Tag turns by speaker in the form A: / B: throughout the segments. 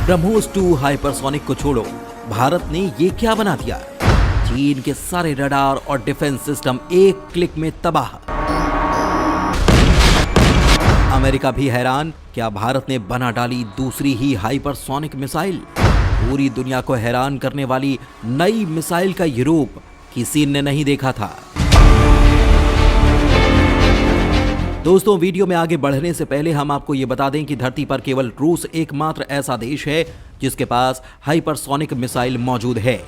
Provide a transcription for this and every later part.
A: BrahMos 2 hypersonic को छोड़ो, भारत ने ये क्या बना दिया? चीन के सारे रडार और डिफेंस सिस्टम एक क्लिक में तबाह। अमेरिका भी हैरान, क्या भारत ने बना डाली दूसरी ही हाइपरसोनिक मिसाइल? पूरी दुनिया को हैरान करने वाली नई मिसाइल का ये रूप किसी ने नहीं देखा था। दोस्तों, वीडियो में आगे बढ़ने से पहले हम आपको ये बता दें कि धरती पर केवल रूस एकमात्र ऐसा देश है जिसके पास हाइपरसोनिक मिसाइल मौजूद है।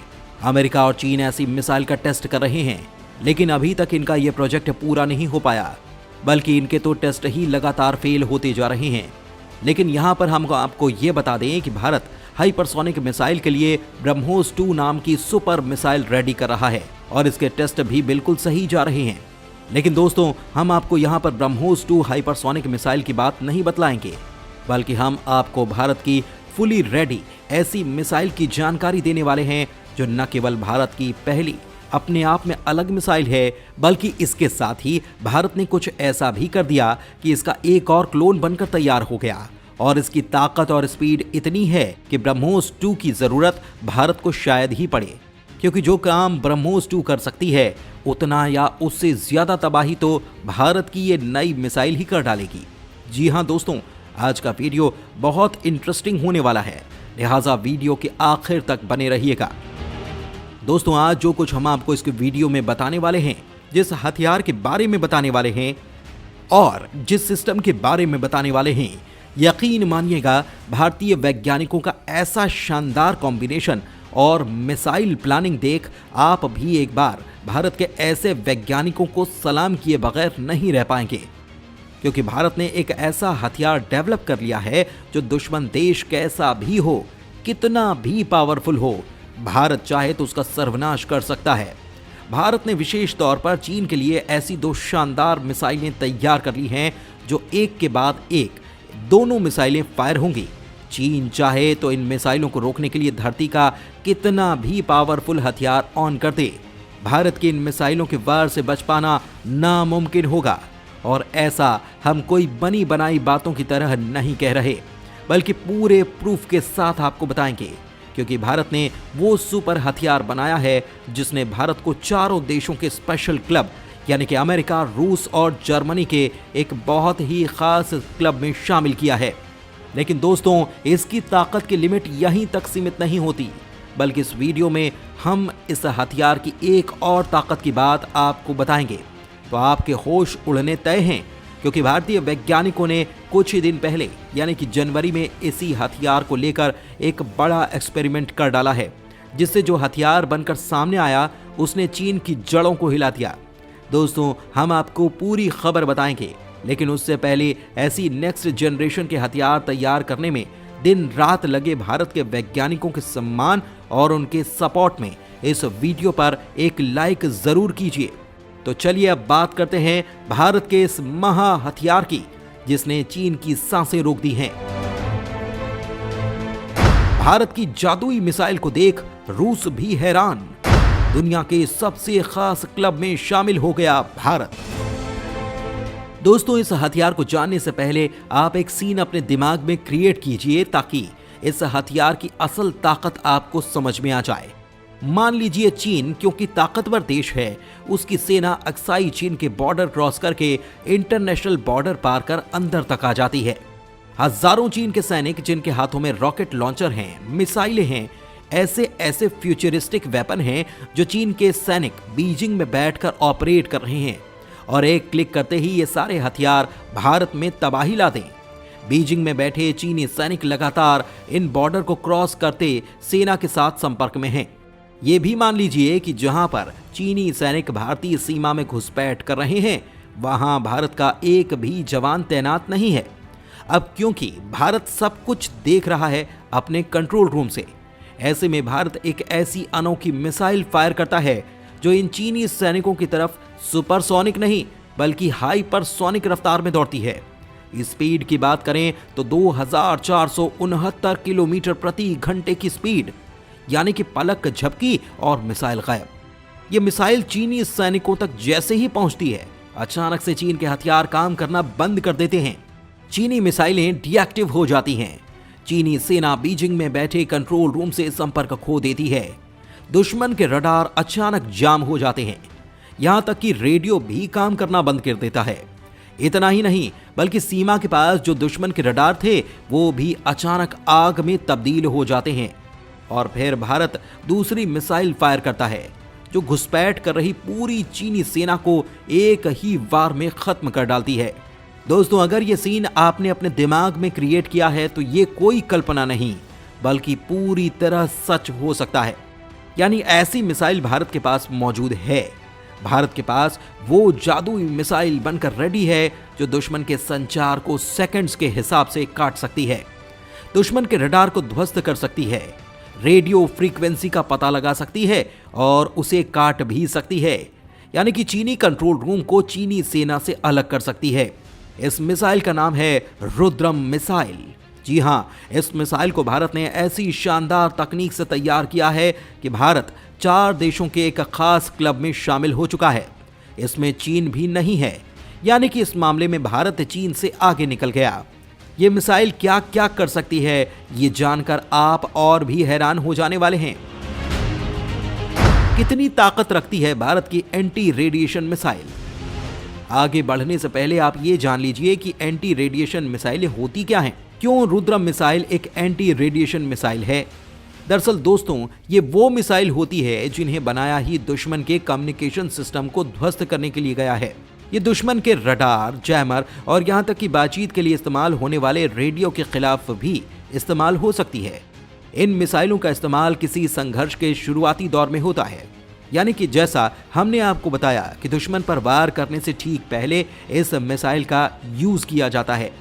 A: अमेरिका और चीन ऐसी मिसाइल का टेस्ट कर रहे हैं, लेकिन अभी तक इनका यह प्रोजेक्ट पूरा नहीं हो पाया, बल्कि इनके तो टेस्ट ही लगातार फेल होते जा रहे हैं। लेकिन यहां पर हम आपको ये बता दें कि भारत हाइपरसोनिक मिसाइल के लिए ब्रह्मोस 2 नाम की सुपर मिसाइल रेडी कर रहा है और इसके टेस्ट भी बिल्कुल सही जा रहे हैं। लेकिन दोस्तों, हम आपको यहां पर ब्रह्मोस 2 हाइपरसोनिक मिसाइल की बात नहीं बतलाएंगे, बल्कि हम आपको भारत की फुली रेडी ऐसी मिसाइल की जानकारी देने वाले हैं जो न केवल भारत की पहली अपने आप में अलग मिसाइल है, बल्कि इसके साथ ही भारत ने कुछ ऐसा भी कर दिया कि इसका एक और क्लोन बनकर तैयार हो गया और इसकी ताकत और स्पीड इतनी है कि ब्रह्मोस 2 की जरूरत भारत को शायद ही पड़े, क्योंकि जो काम ब्रह्मोस 2 कर सकती है उतना या उससे ज्यादा तबाही तो भारत की ये नई मिसाइल ही कर डालेगी। जी हां दोस्तों, आज का वीडियो बहुत इंटरेस्टिंग होने वाला है, लिहाजा वीडियो के आखिर तक बने रहिएगा। दोस्तों, आज जो कुछ हम आपको इस वीडियो में बताने वाले हैं, जिस हथियार के बारे में बताने वाले हैं और जिस सिस्टम के बारे में बताने वाले हैं, यकीन मानिएगा भारतीय वैज्ञानिकों का ऐसा शानदार कॉम्बिनेशन और मिसाइल प्लानिंग देख आप भी एक बार भारत के ऐसे वैज्ञानिकों को सलाम किए बगैर नहीं रह पाएंगे, क्योंकि भारत ने एक ऐसा हथियार डेवलप कर लिया है जो दुश्मन देश कैसा भी हो, कितना भी पावरफुल हो, भारत चाहे तो उसका सर्वनाश कर सकता है। भारत ने विशेष तौर पर चीन के लिए ऐसी 2 शानदार मिसाइलें तैयार कर ली हैं जो एक के बाद एक दोनों मिसाइलें फायर होंगी। चीन चाहे तो इन मिसाइलों को रोकने के लिए धरती का कितना भी पावरफुल हथियार ऑन कर दे, भारत की इन मिसाइलों के वार से बच पाना नामुमकिन होगा। और ऐसा हम कोई बनी बनाई बातों की तरह नहीं कह रहे, बल्कि पूरे प्रूफ के साथ आपको बताएंगे, क्योंकि भारत ने वो सुपर हथियार बनाया है जिसने भारत को चारों देशों के स्पेशल क्लब यानी कि अमेरिका, रूस और जर्मनी के एक बहुत ही खास क्लब में शामिल किया है। लेकिन दोस्तों, इसकी ताकत की लिमिट यहीं तक सीमित नहीं होती, बल्कि इस वीडियो में हम इस हथियार की एक और ताकत की बात आपको बताएंगे तो आपके होश उड़ने तय हैं, क्योंकि भारतीय वैज्ञानिकों ने कुछ ही दिन पहले यानी कि जनवरी में इसी हथियार को लेकर एक बड़ा एक्सपेरिमेंट कर डाला है, जिससे जो हथियार बनकर सामने आया उसने चीन की जड़ों को हिला दिया। दोस्तों, हम आपको पूरी खबर बताएंगे, लेकिन उससे पहले ऐसी नेक्स्ट जनरेशन के हथियार तैयार करने में दिन रात लगे भारत के वैज्ञानिकों के सम्मान और उनके सपोर्ट में इस वीडियो पर एक लाइक जरूर कीजिए। तो चलिए अब बात करते हैं भारत के इस महा हथियार की, जिसने चीन की सांसें रोक दी हैं। भारत की जादुई मिसाइल को देख रूस भी हैरान, दुनिया के सबसे खास क्लब में शामिल हो गया भारत। दोस्तों, इस हथियार को जानने से पहले आप एक सीन अपने दिमाग में क्रिएट कीजिए ताकि इस हथियार की असल ताकत आपको समझ में आ जाए। मान लीजिए चीन क्योंकि ताकतवर देश है, उसकी सेना अक्साई चीन के बॉर्डर क्रॉस करके इंटरनेशनल बॉर्डर पार कर अंदर तक आ जाती है। हजारों चीन के सैनिक जिनके हाथों में रॉकेट लॉन्चर हैं, मिसाइलें हैं, ऐसे फ्यूचरिस्टिक वेपन हैं जो चीन के सैनिक बीजिंग में बैठकर ऑपरेट कर रहे हैं और एक क्लिक करते ही ये सारे हथियार भारत में तबाही ला दें। बीजिंग में बैठे चीनी सैनिक लगातार इन बॉर्डर को क्रॉस करते सेना के साथ संपर्क में हैं। ये भी मान लीजिए कि जहां पर चीनी सैनिक भारतीय सीमा में घुसपैठ कर रहे हैं, वहां भारत का एक भी जवान तैनात नहीं है। अब क्योंकि भारत सब कुछ देख रहा है अपने कंट्रोल रूम से, ऐसे में भारत एक ऐसी अनोखी मिसाइल फायर करता है जो इन चीनी सैनिकों की तरफ सुपरसोनिक नहीं बल्कि हाइपरसोनिक रफ्तार में दौड़ती है। स्पीड की बात करें तो 2469 किलोमीटर प्रति घंटे की स्पीड, यानी कि पलक झपकी और मिसाइल गायब। ये मिसाइल चीनी सैनिकों तक जैसे ही पहुंचती है, अचानक से चीन के हथियार काम करना बंद कर देते हैं। चीनी मिसाइलें डीएक्टिव हो जाती हैं। चीनी सेना बीजिंग में बैठे कंट्रोल रूम से संपर्क खो देती है। दुश्मन के रडार अचानक जाम हो जाते हैं, यहां तक कि रेडियो भी काम करना बंद कर देता है। इतना ही नहीं, बल्कि सीमा के पास जो दुश्मन के रडार थे वो भी अचानक आग में तब्दील हो जाते हैं। और फिर भारत दूसरी मिसाइल फायर करता है जो घुसपैठ कर रही पूरी चीनी सेना को एक ही वार में खत्म कर डालती है। दोस्तों, अगर ये सीन आपने अपने दिमाग में क्रिएट किया है तो ये कोई कल्पना नहीं बल्कि पूरी तरह सच हो सकता है। यानी ऐसी मिसाइल भारत के पास मौजूद है। भारत के पास वो जादुई मिसाइल बनकर रेडी है जो दुश्मन के संचार को सेकंड्स के हिसाब से काट सकती है, दुश्मन के रडार को ध्वस्त कर सकती है, रेडियो फ्रीक्वेंसी का पता लगा सकती है और उसे काट भी सकती है। यानी कि चीनी कंट्रोल रूम को चीनी सेना से अलग कर सकती है। इस मिसाइल का नाम है रुद्रम मिसाइल। जी हां, इस मिसाइल को भारत ने ऐसी शानदार तकनीक से तैयार किया है कि भारत 4 देशों के एक खास क्लब में शामिल हो चुका है। इसमें चीन भी नहीं है, यानी कि इस मामले में भारत चीन से आगे निकल गया। ये मिसाइल क्या क्या कर सकती है, ये जानकर आप और भी हैरान हो जाने वाले हैं। कितनी ताकत रखती है भारत की एंटी रेडिएशन मिसाइल? आगे बढ़ने से पहले आप ये जान लीजिए कि एंटी रेडिएशन मिसाइलें होती क्या हैं। क्यों रुद्रम मिसाइल एक एंटी रेडिएशन मिसाइल है? दरअसल दोस्तों, ये वो मिसाइल होती है जिन्हें बनाया ही दुश्मन के कम्युनिकेशन सिस्टम को ध्वस्त करने के लिए गया है। ये दुश्मन के रडार, जैमर और यहाँ तक कि बातचीत के लिए इस्तेमाल होने वाले रेडियो के खिलाफ भी इस्तेमाल हो सकती है। इन मिसाइलों का इस्तेमाल किसी संघर्ष के शुरुआती दौर में होता है, यानी कि जैसा हमने आपको बताया कि दुश्मन पर वार करने से ठीक पहले इस मिसाइल का यूज किया जाता है।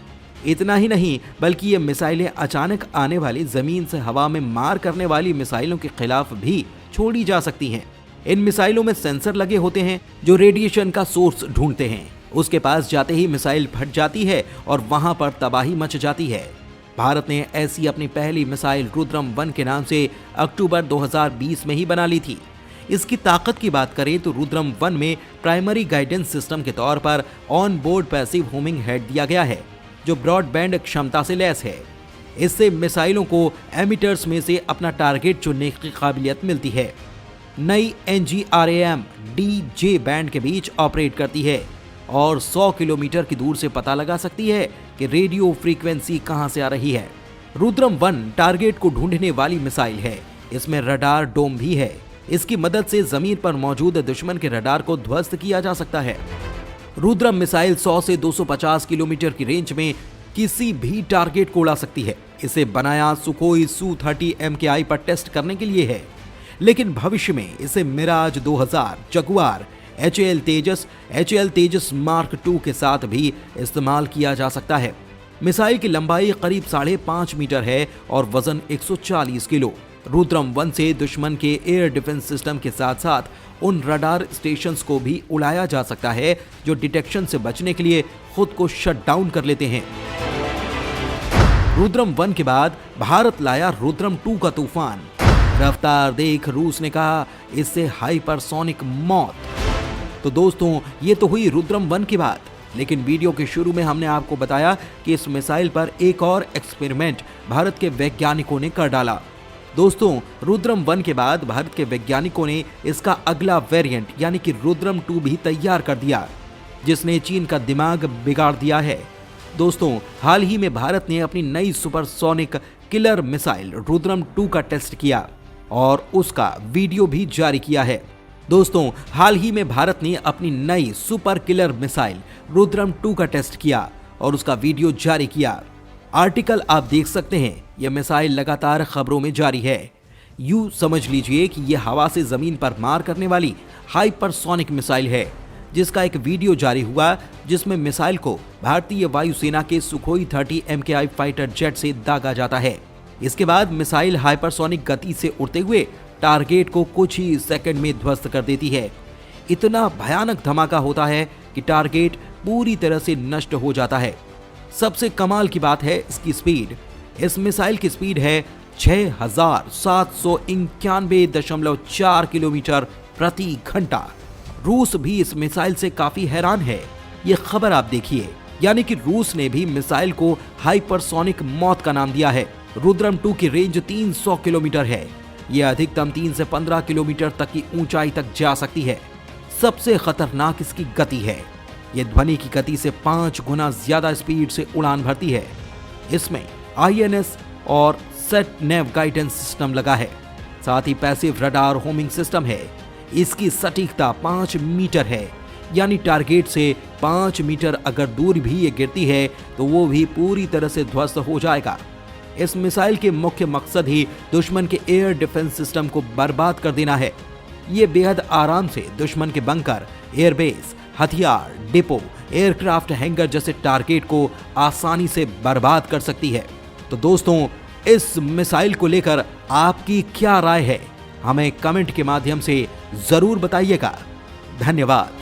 A: इतना ही नहीं, बल्कि ये मिसाइलें अचानक आने वाली जमीन से हवा में मार करने वाली मिसाइलों के खिलाफ भी छोड़ी जा सकती हैं। इन मिसाइलों में सेंसर लगे होते हैं जो रेडिएशन का सोर्स ढूंढते हैं। उसके पास जाते ही मिसाइल फट जाती है और वहां पर तबाही मच जाती है। भारत ने ऐसी अपनी पहली मिसाइल रुद्रम 1 के नाम से अक्टूबर 2020 में ही बना ली थी। इसकी ताकत की बात करें तो रुद्रम 1 में प्राइमरी गाइडेंस सिस्टम के तौर पर on board passive homing head दिया गया है जो ब्रॉडबैंड क्षमता से लैस है। इससे मिसाइलों को एमिटर्स में से अपना टारगेट चुनने की काबिलियत मिलती है। नई NGRAM DJ बैंड के बीच ऑपरेट करती है और 100 किलोमीटर की दूर से पता लगा सकती है कि रेडियो फ्रीक्वेंसी कहां से आ रही है। रुद्रम 1 टारगेट को ढूंढने वाली मिसाइल है। इसमें रडार डोम भी है। इसकी मदद से जमीन पर मौजूद दुश्मन के रडार को ध्वस्त किया जा सकता है। रुद्रम मिसाइल 100 से 250 किलोमीटर की रेंज में किसी भी टारगेट को उड़ा सकती है। इसे बनाया सुखोई Su-30 MKI पर टेस्ट करने के लिए है, लेकिन भविष्य में इसे मिराज 2000, जगुआर, HAL तेजस मार्क 2 के साथ भी इस्तेमाल किया जा सकता है। मिसाइल की लंबाई करीब 5.5 मीटर है और वजन 140 किलो। रुद्रम 1 से दुश्मन के एयर डिफेंस सिस्टम के साथ साथ उन रडार स्टेशंस को भी उड़ाया जा सकता है जो डिटेक्शन से बचने के लिए खुद को शट डाउन कर लेते हैं। रुद्रम 1 के बाद भारत लाया रुद्रम 2 का तूफान। रफ्तार देख रूस ने कहा इससे हाइपरसोनिक मौत। तो दोस्तों, ये तो हुई रुद्रम 1 की बात, लेकिन वीडियो के शुरू में हमने आपको बताया कि इस मिसाइल पर एक और एक्सपेरिमेंट भारत के वैज्ञानिकों ने कर डाला। दोस्तों, रुद्रम 1 के बाद भारत के वैज्ञानिकों ने इसका अगला वेरिएंट यानी कि रुद्रम 2 भी तैयार कर दिया, जिसने चीन का दिमाग बिगाड़ दिया है। दोस्तों, हाल ही में भारत ने अपनी नई सुपरसोनिक किलर मिसाइल रुद्रम 2 का टेस्ट किया और उसका वीडियो भी जारी किया है। दोस्तों, हाल ही में भारत ने अपनी नई सुपर किलर मिसाइल रुद्रम 2 का टेस्ट किया और उसका वीडियो जारी किया। आर्टिकल आप देख सकते हैं। यह मिसाइल लगातार खबरों में जारी है। यूं समझ लीजिए कि यह हवा से जमीन पर मार करने वाली हाइपरसोनिक मिसाइल है, जिसका एक वीडियो जारी हुआ जिसमें मिसाइल को भारतीय वायुसेना के सुखोई 30 MKI फाइटर जेट से दागा जाता है। इसके बाद मिसाइल हाइपरसोनिक गति से उड़ते हुए टारगेट को कुछ ही सेकंड में ध्वस्त कर देती है। इतना भयानक धमाका होता है कि टारगेट पूरी तरह से नष्ट हो जाता है। सबसे कमाल की बात है इसकी स्पीड। इस मिसाइल की स्पीड है 6791.4 किलोमीटर प्रति घंटा। रूस भी इस मिसाइल से काफी हैरान है। ये खबर आप देखिए, यानी कि रूस ने भी मिसाइल को हाइपरसोनिक मौत का नाम दिया है। रुद्रम 2 की रेंज 300 किलोमीटर है। यह अधिकतम 3 से 15 किलोमीटर तक की ऊंचाई तक जा सकती है। सबसे खतरनाक इसकी गति है। यह ध्वनि की गति से 5 गुना ज्यादा स्पीड से उड़ान भरती है। इसमें INS और सेट नेव गाइडेंस सिस्टम लगा है। साथ ही पैसिव रडार होमिंग सिस्टम है। इसकी सटीकता 5 मीटर है, यानी टारगेट से 5 मीटर अगर दूर भी ये गिरती है तो वो भी पूरी तरह से ध्वस्त हो जाएगा। इस मिसाइल के मुख्य मकसद ही दुश्मन के एयर डिफेंस सिस्टम को बर्बाद कर देना है। ये बेहद आराम से दुश्मन के बंकर, एयरबेस, हथियार डिपो, एयरक्राफ्ट हैंगर जैसे टारगेट को आसानी से बर्बाद कर सकती है। तो दोस्तों, इस मिसाइल को लेकर आपकी क्या राय है, हमें कमेंट के माध्यम से जरूर बताइएगा। धन्यवाद।